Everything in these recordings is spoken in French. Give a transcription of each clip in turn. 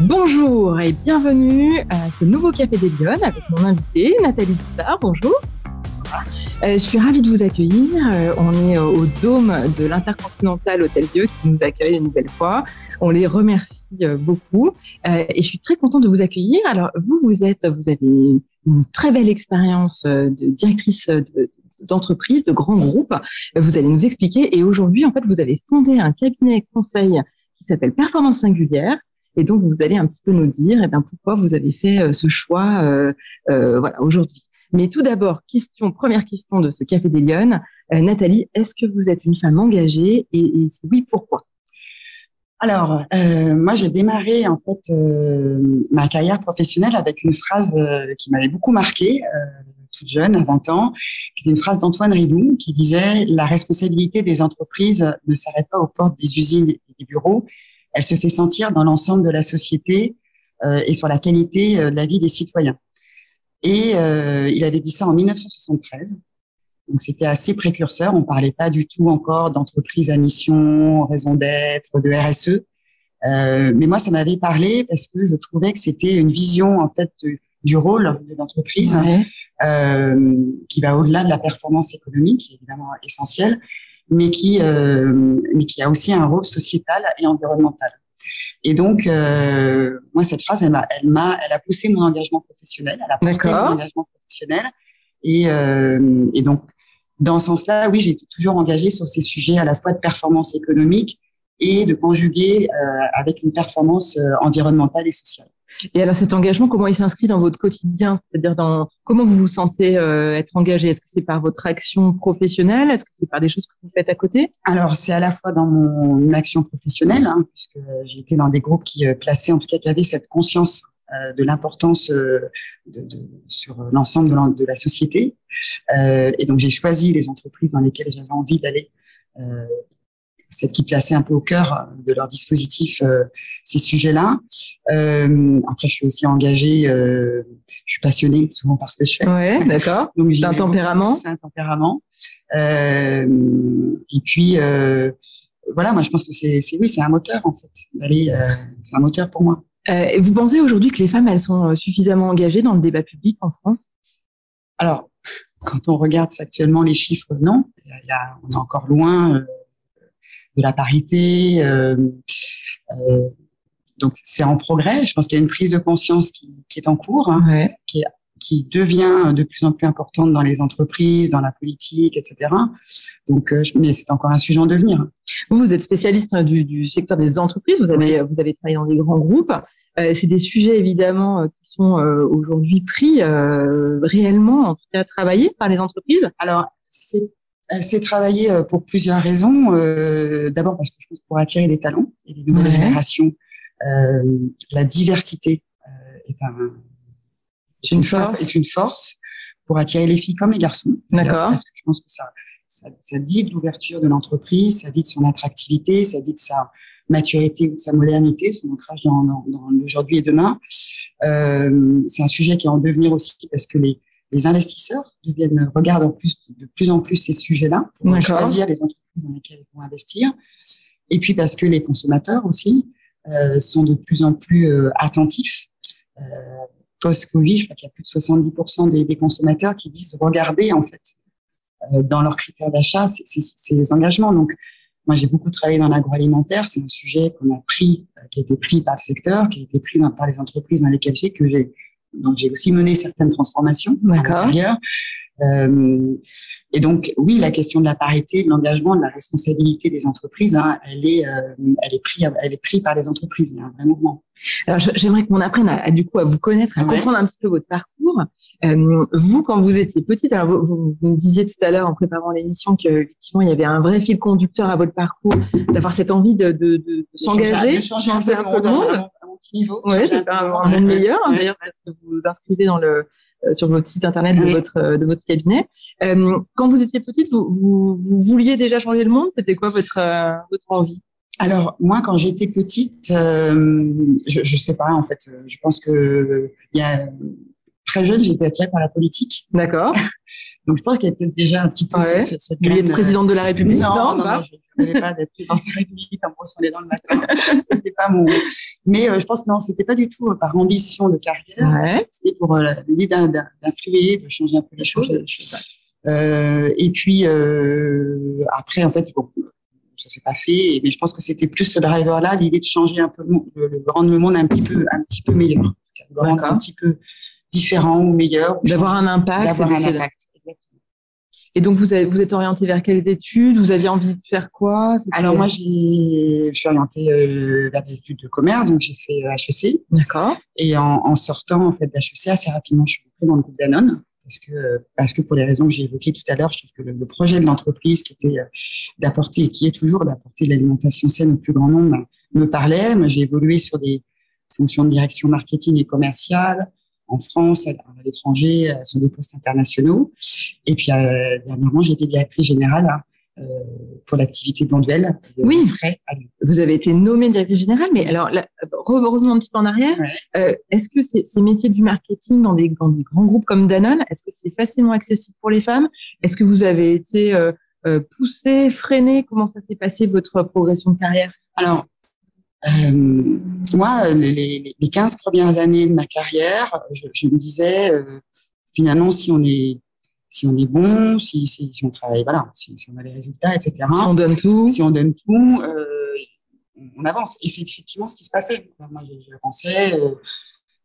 Bonjour et bienvenue à ce nouveau Café des Lyonnes avec mon invité Nathalie Dussard. Bonjour. Je suis ravie de vous accueillir. On est au dôme de l'Intercontinental Hôtel-Dieu qui nous accueille une nouvelle fois. On les remercie beaucoup et je suis très contente de vous accueillir. Alors vous avez une très belle expérience de directrice d'entreprise, de grands groupes. Vous allez nous expliquer. Et aujourd'hui, en fait, vous avez fondé un cabinet conseil qui s'appelle Performance Singulière. Et donc, vous allez un petit peu nous dire pourquoi vous avez fait ce choix aujourd'hui. Mais tout d'abord, première question de ce Café des Lyonnes. Nathalie, est-ce que vous êtes une femme engagée et si oui, pourquoi? Alors, moi, j'ai démarré en fait ma carrière professionnelle avec une phrase qui m'avait beaucoup marquée, toute jeune, à 20 ans. C'était une phrase d'Antoine Riboud qui disait « La responsabilité des entreprises ne s'arrête pas aux portes des usines et des bureaux. Elle se fait sentir dans l'ensemble de la société et sur la qualité de la vie des citoyens. » Et il avait dit ça en 1973. Donc, c'était assez précurseur. On parlait pas du tout encore d'entreprise à mission, raison d'être, de RSE. Mais moi, ça m'avait parlé parce que je trouvais que c'était une vision, en fait, du rôle de l'entreprise, qui va au-delà de la performance économique, qui est évidemment essentielle, mais qui a aussi un rôle sociétal et environnemental. Et donc, moi, cette phrase, elle a poussé mon engagement professionnel, elle a porté mon engagement professionnel. Et donc, dans ce sens-là, oui, j'ai été toujours engagée sur ces sujets à la fois de performance économique et de conjuguer avec une performance environnementale et sociale. Et alors, cet engagement, comment il s'inscrit dans votre quotidien? C'est-à-dire, comment vous vous sentez être engagé? Est-ce que c'est par votre action professionnelle? Est-ce que c'est par des choses que vous faites à côté? Alors, c'est à la fois dans mon action professionnelle, puisque j'ai été dans des groupes qui plaçaient, en tout cas, qui avaient cette conscience de l'importance sur l'ensemble de la société. Et donc, j'ai choisi les entreprises dans lesquelles j'avais envie d'aller, celles qui plaçaient un peu au cœur de leur dispositif ces sujets-là. Après, je suis aussi engagée, je suis passionnée souvent par ce que je fais. Ouais, d'accord. Donc, c'est un tempérament. C'est un tempérament. Et puis, voilà, moi, je pense que c'est un moteur, en fait. C'est un moteur pour moi. Vous pensez aujourd'hui que les femmes, elles sont suffisamment engagées dans le débat public en France? Alors, quand on regarde factuellement les chiffres, non. On est encore loin de la parité. Donc, c'est en progrès. Je pense qu'il y a une prise de conscience qui est en cours, qui devient de plus en plus importante dans les entreprises, dans la politique, etc. Donc, mais c'est encore un sujet en devenir. Vous êtes spécialiste du secteur des entreprises. Vous avez travaillé dans des grands groupes. C'est des sujets évidemment qui sont aujourd'hui pris réellement, en tout cas travaillés par les entreprises. Alors, c'est travaillé pour plusieurs raisons. D'abord parce que je pense pour attirer des talents et des nouvelles générations, la diversité est une force pour attirer les filles comme les garçons. D'accord. Parce que je pense que ça dit de l'ouverture de l'entreprise, ça dit de son attractivité, ça dit de sa maturité ou de sa modernité, son ancrage dans l'aujourd'hui et demain. C'est un sujet qui est en devenir aussi parce que les investisseurs regardent de plus en plus ces sujets-là pour choisir les entreprises dans lesquelles ils vont investir. Et puis parce que les consommateurs aussi sont de plus en plus attentifs. Post-Covid, je crois qu'il y a plus de 70% des consommateurs qui disent regarder en fait dans leurs critères d'achat ces engagements. Donc, moi, j'ai beaucoup travaillé dans l'agroalimentaire. C'est un sujet qui a été pris par le secteur, qui a été pris par les entreprises dans lesquelles donc j'ai aussi mené certaines transformations à l'intérieur. Et donc, oui, la question de la parité, de l'engagement, de la responsabilité des entreprises, elle est prise par les entreprises. Il y a un vrai mouvement. Alors, j'aimerais qu'on apprenne à vous connaître, à comprendre un petit peu votre parcours. Vous, quand vous étiez petite, alors vous me disiez tout à l'heure en préparant l'émission qu'effectivement, il y avait un vrai fil conducteur à votre parcours, d'avoir cette envie de s'engager, de changer un peu le monde. Petit niveau. Oui, de faire un monde meilleur. D'ailleurs, c'est ce que vous inscrivez sur votre site internet de votre cabinet. Quand vous étiez petite, vous vouliez déjà changer le monde? C'était quoi votre envie? Alors, moi, quand j'étais petite, je sais pas, en fait, je pense que très jeune, j'étais attirée par la politique. D'accord. Donc, je pense qu'il y a peut-être déjà un petit peu cette graine. Vous êtes présidente de la République? Non, je ne rêvais pas d'être présidente de la République en brossant les dents le matin. C'était pas mon. Mais je pense que non, c'était pas du tout par ambition de carrière. Ouais. C'était pour l'idée d'influer, de changer un peu les choses. Et puis après, en fait, bon, ça s'est pas fait. Mais je pense que c'était plus ce driver-là, l'idée de changer un peu, de rendre le monde un petit peu meilleur, de le rendre un petit peu différent ou meilleur, d'avoir un impact. Exactement. Et donc, vous êtes orienté vers quelles études? Vous aviez envie de faire quoi? Alors, moi, je suis orientée vers des études de commerce, donc j'ai fait HEC. D'accord. Et en sortant en fait d'HEC, assez rapidement, je suis rentrée dans le groupe Danone parce que pour les raisons que j'ai évoquées tout à l'heure, je trouve que le projet de l'entreprise qui était d'apporter, et qui est toujours d'apporter de l'alimentation saine au plus grand nombre, me parlait. Moi, j'ai évolué sur des fonctions de direction marketing et commerciale en France, à l'étranger, sur des postes internationaux. Et puis, dernièrement, j'ai été directrice générale pour l'activité Bonduelle. Oui, vous avez été nommée directrice générale, mais alors, revenons un petit peu en arrière. Ouais. Est-ce que ces métiers du marketing dans des grands groupes comme Danone, est-ce que c'est facilement accessible pour les femmes? Est-ce que vous avez été poussée, freinée? Comment ça s'est passé, votre progression de carrière? Alors, moi, les 15 premières années de ma carrière, je me disais, finalement, si on est bon, si on travaille, voilà, si on a les résultats, etc. Si on donne tout. On avance. Et c'est effectivement ce qui se passait. Moi, j'avançais,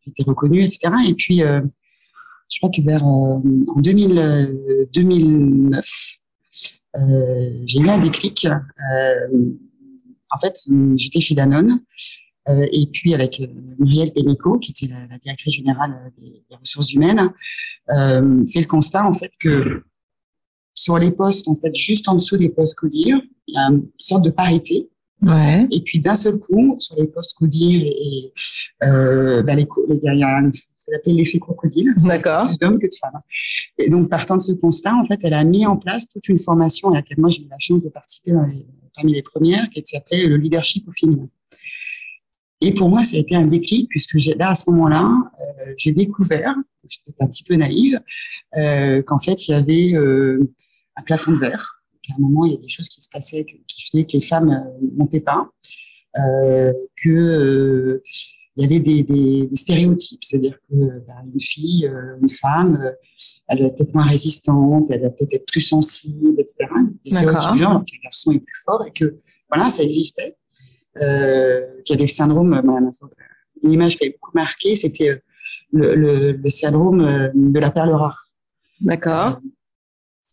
j'étais reconnue, etc. Et puis, je crois que en 2009, j'ai eu un déclic. En fait, j'étais chez Danone. Et puis avec Muriel Pénicaud, qui était la directrice générale des ressources humaines, fait le constat en fait que sur les postes, en fait, juste en dessous des postes CODIR, il y a une sorte de parité. Ouais. Et puis d'un seul coup, sur les postes CODIR il y a ce qu'on appelle l'effet crocodile. D'accord. Plus d'hommes que de femmes. Et donc partant de ce constat, en fait, elle a mis en place toute une formation à laquelle moi j'ai eu la chance de participer parmi les premières, qui s'appelait le leadership au féminin. Et pour moi, ça a été un déclic puisque à ce moment-là, j'ai découvert, j'étais un petit peu naïve, qu'en fait, il y avait un plafond de verre. À un moment, il y a des choses qui se passaient qui faisaient que les femmes montaient pas, que il y avait des stéréotypes, c'est-à-dire que une fille, une femme, elle va peut-être moins résistante, elle va peut-être être plus sensible, etc. Les stéréotypes genre, alors qu'un garçon est plus fort et que voilà, ça existait. Qui avait le syndrome, une image qui avait beaucoup marqué, c'était le syndrome de la perle rare. D'accord.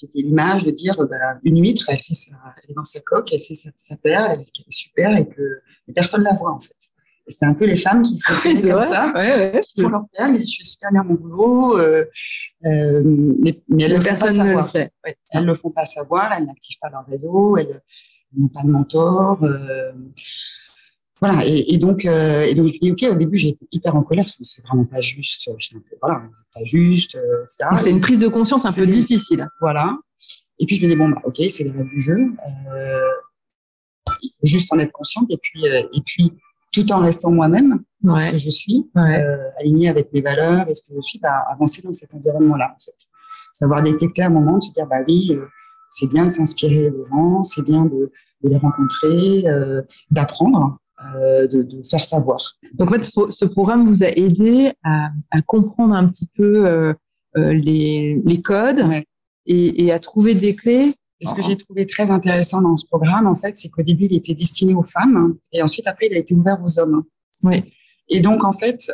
C'était l'image de dire, une huître, elle est dans sa coque, elle fait sa perle, elle est super et que personne la voit en fait. Et c'était un peu les femmes qui fonctionnaient comme ça, qui font leur perle, ils disent je suis super bien à mon boulot, mais elles le font pas savoir. Elles le font pas savoir, elles n'activent pas leur réseau, elles n'ont pas de mentor. Voilà, et donc je dis ok, au début j'ai été hyper en colère parce que c'est vraiment pas juste, c'est pas juste, etc. C'était une prise de conscience un peu difficile. Voilà. Et puis je me dis bon ok, c'est les règles du jeu. Il faut juste en être consciente et puis tout en restant moi-même, ce que je suis, alignée avec mes valeurs et ce que je suis, avancer dans cet environnement-là en fait. Savoir détecter à un moment, de se dire oui, c'est bien de s'inspirer des gens, c'est bien de les rencontrer, d'apprendre. De faire savoir. Donc en fait, ce programme vous a aidé à comprendre un petit peu les codes et à trouver des clés. Et ce que j'ai trouvé très intéressant dans ce programme, en fait, c'est qu'au début, il était destiné aux femmes et ensuite, après, il a été ouvert aux hommes. Oui. Et donc, en fait,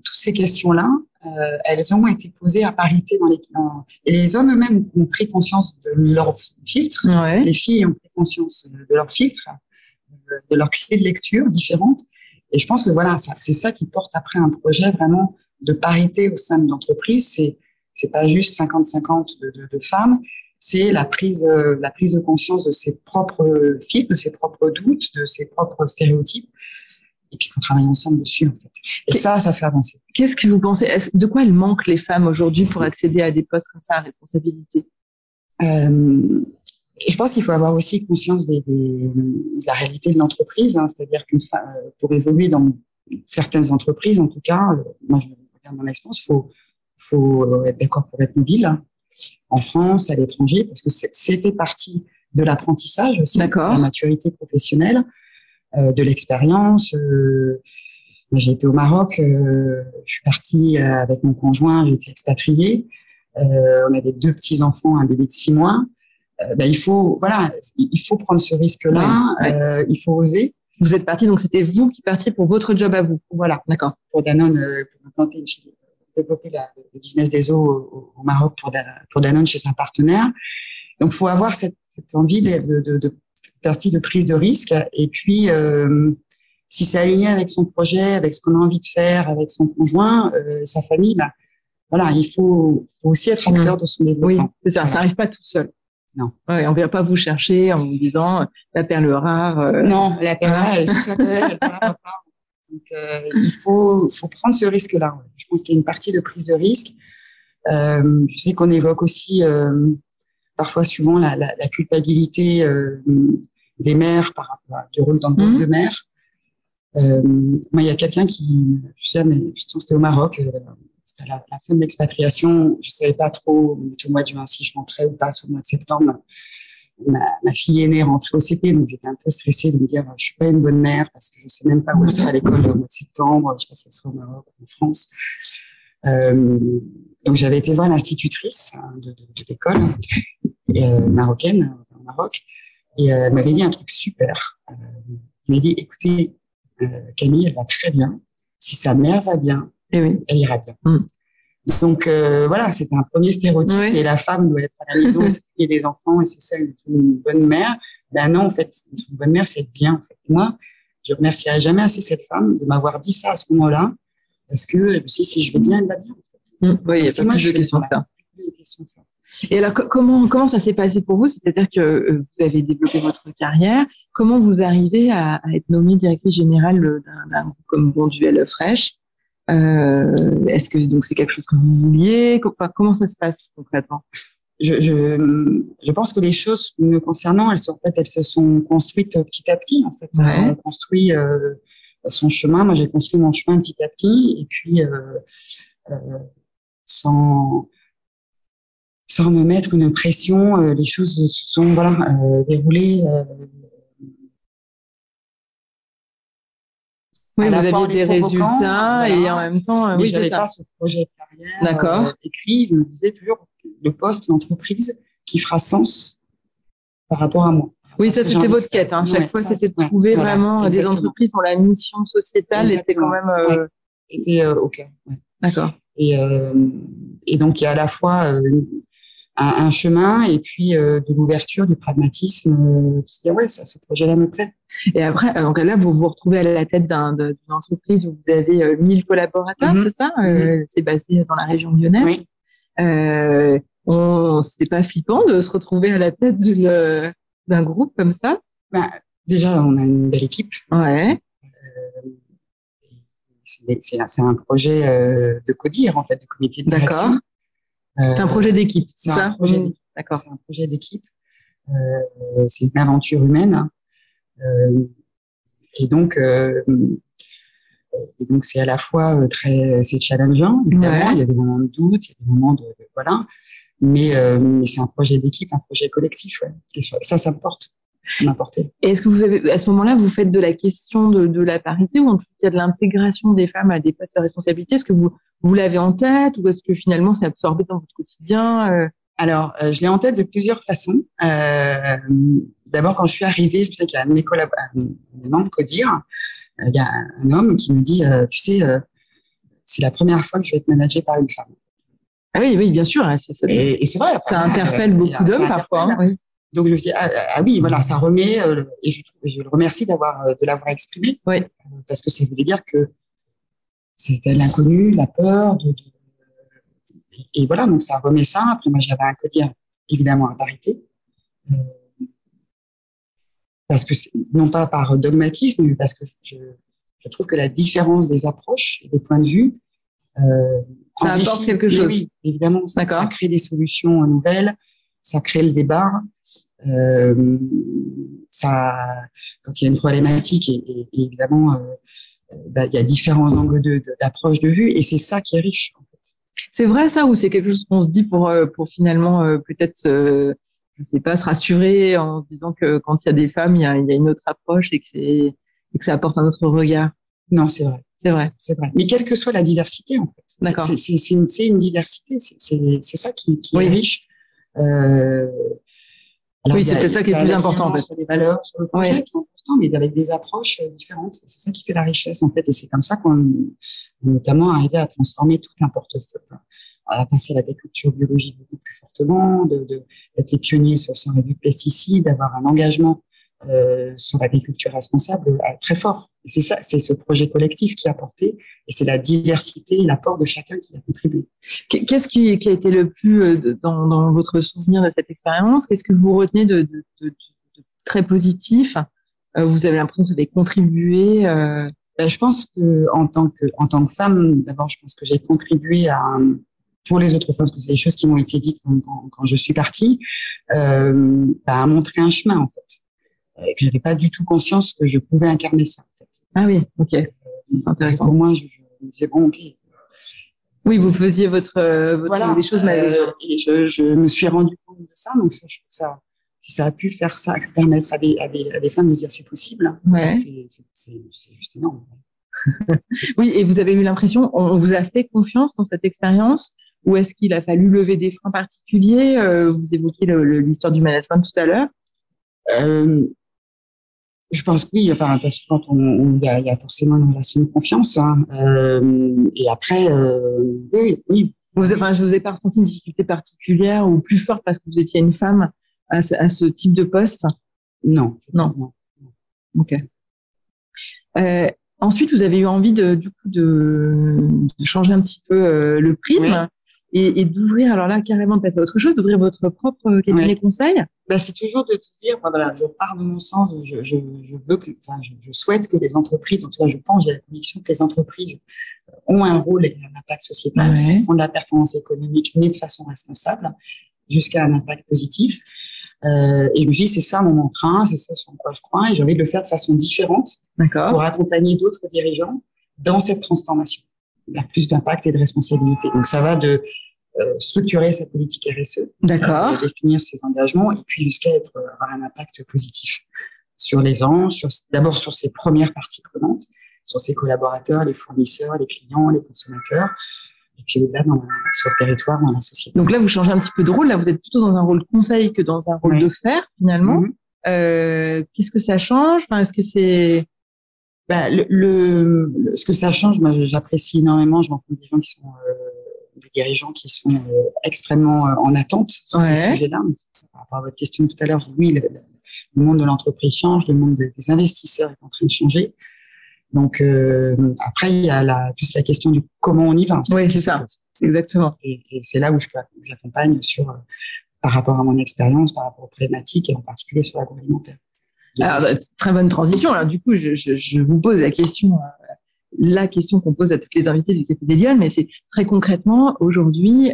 toutes ces questions-là, elles ont été posées à parité et les hommes eux-mêmes ont pris conscience de leur filtre. Ouais. Les filles ont pris conscience de leur filtre, de leurs clés de lecture différentes. Et je pense que voilà, c'est ça qui porte après un projet vraiment de parité au sein de l'entreprise. C'est pas juste 50-50 de femmes, c'est la prise de conscience de ses propres filtres, de ses propres doutes, de ses propres stéréotypes. Et puis qu'on travaille ensemble dessus, en fait. Et ça fait avancer. Qu'est-ce que vous pensez? De quoi elles manquent les femmes aujourd'hui pour accéder à des postes comme ça à responsabilité? Et je pense qu'il faut avoir aussi conscience de la réalité de l'entreprise, hein, c'est-à-dire qu'une femme, pour évoluer dans certaines entreprises, en tout cas, moi je regarde mon expérience, faut être d'accord pour être mobile, en France, à l'étranger, parce que c'est fait partie de l'apprentissage aussi, de la maturité professionnelle, de l'expérience. Moi, j'ai été au Maroc, je suis partie avec mon conjoint, j'ai été expatriée. On avait 2 petits-enfants, un bébé de 6 mois. Il faut prendre ce risque-là, il faut oser. Vous êtes partie, donc c'était vous qui partiez pour votre job à vous. Voilà. D'accord. Pour Danone, pour développer le business des eaux au Maroc pour Danone chez un partenaire. Donc, faut avoir cette envie de partie de prise de risque. Et puis, si c'est aligné avec son projet, avec ce qu'on a envie de faire, avec son conjoint, sa famille, il faut aussi être acteur de son développement. Oui, c'est ça. Ça n'arrive pas tout seul. Non. Ouais, on ne vient pas vous chercher en vous disant la perle rare. Non, la perle rare, elle est sous sa pelle, elle parle pas. Donc, il faut prendre ce risque-là. Je pense qu'il y a une partie de prise de risque. Je sais qu'on évoque aussi parfois souvent la culpabilité des mères par rapport du rôle dans le rôle de mère. Moi, il y a quelqu'un qui, c'était au Maroc, c'était la fin de l'expatriation. Je savais pas trop au mois de juin si je rentrais ou pas, au mois de septembre. Ma fille aînée rentrait au CP, donc j'étais un peu stressée de me dire je suis pas une bonne mère parce que je sais même pas où elle sera à l'école au mois de septembre. Je sais pas si elle sera au Maroc ou en France. Donc j'avais été voir l'institutrice de l'école marocaine au Maroc et elle m'avait dit un truc super. Elle m'a dit écoutez Camille, elle va très bien. Si sa mère va bien, elle ira bien. Donc c'était un premier stéréotype, c'est la femme doit être à la maison et s'occuper des enfants et c'est ça une bonne mère. Ben non, en fait, être une bonne mère, c'est être bien. En fait. Moi, je remercierai jamais assez cette femme de m'avoir dit ça à ce moment-là, parce que si je vais bien, elle va bien. En fait. Oui, il y a pas plus de questions que ça. Et alors, comment ça s'est passé pour vous? C'est-à-dire que vous avez développé votre carrière. Comment vous arrivez à être nommée directrice générale d'un groupe comme Bonduelle Fraîche? Est-ce que donc c'est quelque chose que vous vouliez? Comment ça se passe concrètement? Je pense que les choses me concernant, elles se sont construites petit à petit. En fait, on construit son chemin. Moi, j'ai construit mon chemin petit à petit, et puis sans me mettre une pression, les choses se sont déroulées. Oui, vous aviez des résultats et en même temps, mais je n'avais pas ce projet de carrière écrit. Je me disais toujours le poste, l'entreprise qui fera sens par rapport à moi. Oui, ça c'était votre quête. Chaque fois, c'était de trouver vraiment des entreprises dont la mission sociétale était quand même était au cœur. Ouais. D'accord. Et donc il y a à la fois un chemin et puis de l'ouverture, du pragmatisme, de se dire ce projet-là me plaît. Et après, donc là, vous vous retrouvez à la tête d'une entreprise où vous avez 1000 collaborateurs, c'est ça? C'est basé dans la région lyonnaise. Oui. C'était pas flippant de se retrouver à la tête d'un groupe comme ça? Déjà, on a une belle équipe. Ouais. C'est un projet de CODIR, en fait, de comité de direction. D'accord. C'est un projet d'équipe, c'est ça? Un projet d'équipe. D'accord. C'est un projet d'équipe. C'est une aventure humaine. Et donc c'est à la fois c'est challengeant, évidemment. Ouais. Il y a des moments de doute, il y a des moments de voilà. Mais c'est un projet d'équipe, un projet collectif. Ouais. Et ça me porte. Ça m'a porté. Et est-ce que vous avez, à ce moment-là, vous faites de la question de la parité ou en tout cas de l'intégration des femmes à des postes à responsabilité? Est-ce que vous l'avez en tête ou est-ce que finalement c'est absorbé dans votre quotidien? Alors, je l'ai en tête de plusieurs façons. D'abord, quand je suis arrivée, je sais qu'il y a un de mes membres de CODIR, il y a un homme qui me dit, tu sais, c'est la première fois que je vais être managée par une femme. Ah oui, bien sûr. Et c'est vrai. Ça interpelle beaucoup d'hommes parfois. Oui. Donc je me dis oui, voilà, ça remet et je le remercie de l'avoir exprimé, parce que ça voulait dire que c'était l'inconnu, la peur et voilà, donc ça remet ça. Après moi j'avais un CODIR évidemment à parité, parce que non pas par dogmatisme, mais parce que je trouve que la différence des approches et des points de vue ça apporte quelque chose. Oui, évidemment, ça crée des solutions nouvelles, ça crée le débat. Quand il y a une problématique et évidemment il y a différents angles d'approche de vue et c'est ça qui est riche en fait. C'est vrai ça, ou c'est quelque chose qu'on se dit pour finalement peut-être, je sais pas, se rassurer en se disant que quand il y a des femmes, il y a une autre approche et que ça apporte un autre regard. Non, c'est vrai. C'est vrai. C'est vrai. Mais quelle que soit la diversité, en fait. D'accord. C'est une diversité. C'est ça qui Oui. est riche. Alors, oui, c'est peut-être ça qui est le plus important, en fait. Sur les valeurs, sur le projet, qui est important, mais avec des approches différentes. C'est ça qui fait la richesse, en fait. Et c'est comme ça qu'on est notamment arrivé à transformer tout un portefeuille, à passer à l'agriculture biologique beaucoup plus fortement, d'être les pionniers sur le sans réduit de pesticides, d'avoir un engagement sur l'agriculture responsable très fort. Et c'est ça, c'est ce projet collectif qui a porté, et c'est la diversité et l'apport de chacun qui a contribué. Qu'est-ce qui a été le plus dans votre souvenir de cette expérience? Qu'est-ce que vous retenez de très positif? Vous avez l'impression que vous avez contribué Je pense que en tant que femme, d'abord, je pense que j'ai contribué pour les autres femmes, parce que c'est des choses qui m'ont été dites quand je suis partie, à montrer un chemin, en fait. Et que j'avais pas du tout conscience que je pouvais incarner ça, en fait. Ah oui, ok. C'est intéressant. Pour moi, je me disais, bon, ok. Oui, vous faisiez voilà, les choses et je me suis rendu compte de ça, donc ça, je trouve ça, si ça a pu faire ça, permettre à des femmes de se dire c'est possible, ouais. c'est juste énorme. Oui, et vous avez eu l'impression, on vous a fait confiance dans cette expérience, ou est-ce qu'il a fallu lever des freins particuliers? Vous évoquiez l'histoire du management tout à l'heure. Je pense que oui, parce que quand il y a forcément une relation de confiance, hein, et après, oui. Je vous ai pas ressenti une difficulté particulière ou plus forte parce que vous étiez une femme à ce type de poste? Non. Ok. Ensuite, vous avez eu envie du coup de changer un petit peu le prisme. Oui. Et d'ouvrir, alors là, carrément de passer à autre chose, d'ouvrir votre propre cabinet conseil. C'est toujours de te dire, voilà, je pars de mon sens, je veux je souhaite que les entreprises, en tout cas, je pense, j'ai la conviction que les entreprises ont un rôle et un impact sociétal, font de la performance économique, mais de façon responsable, jusqu'à un impact positif. Et je me dis, c'est ça mon mantra, c'est ça sur quoi je crois, et j'ai envie de le faire de façon différente. D'accord. Pour accompagner d'autres dirigeants dans cette transformation vers plus d'impact et de responsabilité. Donc, ça va de structurer sa politique RSE, d'accord, définir ses engagements, et puis jusqu'à avoir un impact positif sur les gens, d'abord sur ses premières parties prenantes, sur ses collaborateurs, les fournisseurs, les clients, les consommateurs, et puis au-delà sur le territoire, dans la société. Donc là, vous changez un petit peu de rôle. Là, vous êtes plutôt dans un rôle conseil que dans un rôle de faire, finalement. Mm-hmm. Qu'est-ce que ça change? Enfin, est-ce que c'est... Ce que ça change, moi, j'apprécie énormément. Je rencontre des gens qui sont des dirigeants qui sont extrêmement en attente sur ces sujets-là. Par rapport à votre question tout à l'heure, oui, le monde de l'entreprise change, le monde des investisseurs est en train de changer. Donc après, il y a plus la question du comment on y va. Oui, c'est ça, exactement. Et c'est là où j'accompagne par rapport à mon expérience, par rapport aux problématiques, et en particulier sur l'agroalimentaire. Alors, très bonne transition. Alors, du coup, je vous pose la question qu'on pose à toutes les invités du Café des Lyones, mais c'est très concrètement, aujourd'hui,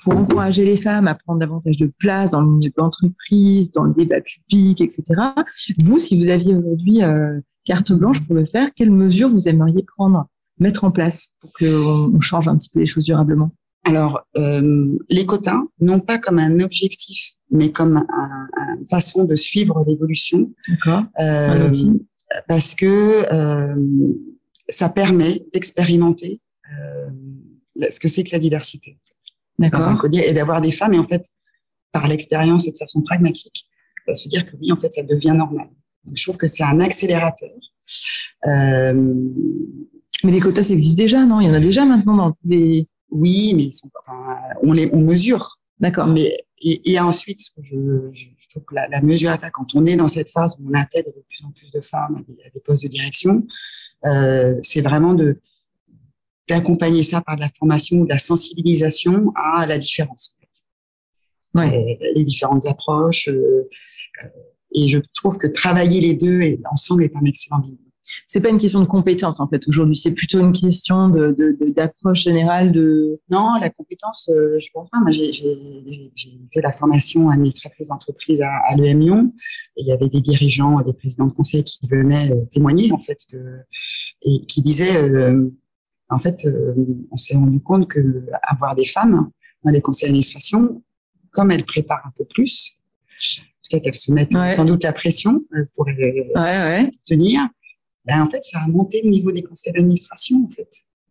pour encourager les femmes à prendre davantage de place dans le milieu de l'entreprise, dans le débat public, etc. Vous, si vous aviez aujourd'hui carte blanche pour le faire, quelles mesures vous aimeriez mettre en place pour qu'on change un petit peu les choses durablement? Alors, les quotas, non pas comme un objectif, mais comme une façon de suivre l'évolution. D'accord. Un outil. Parce que ça permet d'expérimenter ce que c'est que la diversité. D'accord. Et d'avoir des femmes, et en fait, par l'expérience et de façon pragmatique, se dire que oui, en fait, ça devient normal. Donc, je trouve que c'est un accélérateur. Mais les quotas, ça existe déjà, non? Il y en a déjà maintenant dans tous les... Oui, mais on mesure. D'accord. Mais et ensuite, je trouve que la mesure, quand on est dans cette phase où on intègre de plus en plus de femmes à des postes de direction, c'est vraiment d'accompagner ça par de la formation ou de la sensibilisation à la différence, en fait. Ouais. Les différentes approches. Et je trouve que travailler les deux ensemble est un excellent binôme. C'est pas une question de compétence, en fait, aujourd'hui. C'est plutôt une question d'approche générale Non, la compétence, je pense pas. Moi, j'ai fait la formation administratrice d'entreprise à l'EM Lyon. Et il y avait des dirigeants, des présidents de conseil qui venaient témoigner, en fait, et qui disaient, En fait, on s'est rendu compte que avoir des femmes dans les conseils d'administration, comme elles préparent un peu plus, peut-être qu'elles se mettent sans doute la pression pour tenir, ben, en fait, ça a monté le niveau des conseils d'administration, en fait.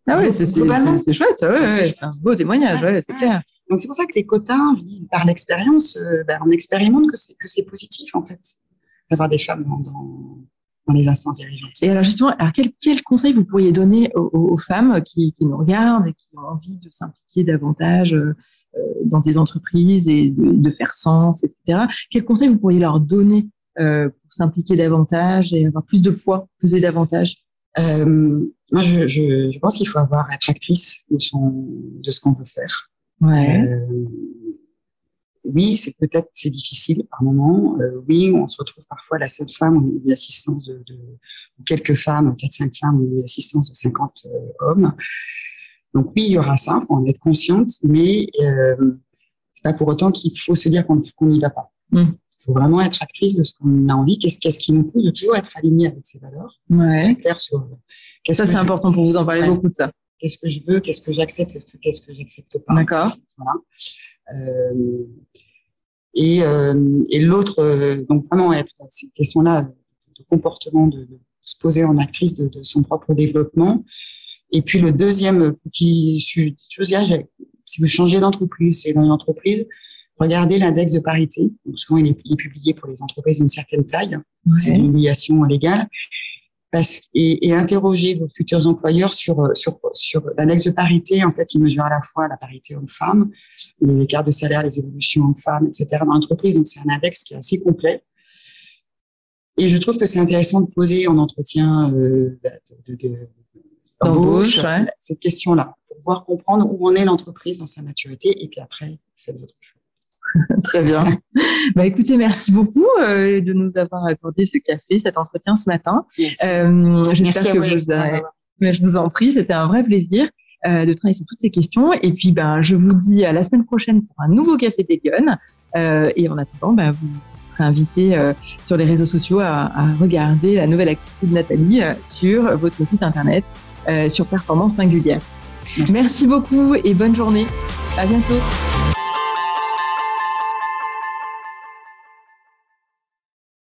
Ah ouais, c'est chouette, c'est un beau témoignage, c'est clair. Donc, c'est pour ça que les quotas, par l'expérience, on expérimente que c'est positif, en fait, d'avoir des femmes dans les instances dirigeantes. Et alors, justement, quel conseil vous pourriez donner aux femmes qui nous regardent et qui ont envie de s'impliquer davantage dans des entreprises et de faire sens, etc. Quel conseil vous pourriez leur donner pour s'impliquer davantage et avoir plus de poids, peser davantage? Moi, je pense qu'il faut être actrice de ce qu'on veut faire. Ouais. Oui, c'est difficile par moment. Oui, on se retrouve parfois la seule femme au niveau d'assistance de quelques femmes, 4-5 femmes au niveau d'assistance de 50 hommes. Donc oui, il y aura ça, il faut en être consciente, mais c'est pas pour autant qu'il faut se dire qu'on n'y va pas. Il faut vraiment être actrice de ce qu'on a envie, qu'est-ce qui nous pousse de toujours être aligné avec ses valeurs. Ouais. Clair sur ça, c'est important pour vous en parler beaucoup de ça. Qu'est-ce que je veux, qu'est-ce que j'accepte, qu'est-ce que j'accepte pas. D'accord. Voilà. Et l'autre, donc vraiment être cette question-là de comportement, de se poser en actrice de son propre développement. Et puis le deuxième petit chose, si vous changez d'entreprise, c'est dans une entreprise, regardez l'index de parité. Donc souvent il est publié pour les entreprises d'une certaine taille, c'est une obligation légale. Et interroger vos futurs employeurs sur l'index de parité. En fait, il mesure à la fois la parité homme-femme, les écarts de salaire, les évolutions homme-femme, etc. dans l'entreprise. Donc, c'est un index qui est assez complet. Et je trouve que c'est intéressant de poser en entretien d'embauche cette question-là pour pouvoir comprendre où en est l'entreprise dans sa maturité. Et puis après, c'est votre choix. Très bien. Écoutez, merci beaucoup de nous avoir accordé ce café, cet entretien ce matin. J'espère que je vous en prie, c'était un vrai plaisir de travailler sur toutes ces questions. Et puis, je vous dis à la semaine prochaine pour un nouveau Café des Lyonnes. Et en attendant, vous serez invité sur les réseaux sociaux à regarder la nouvelle activité de Nathalie sur votre site internet sur Performance Singulière. Merci beaucoup et bonne journée. À bientôt.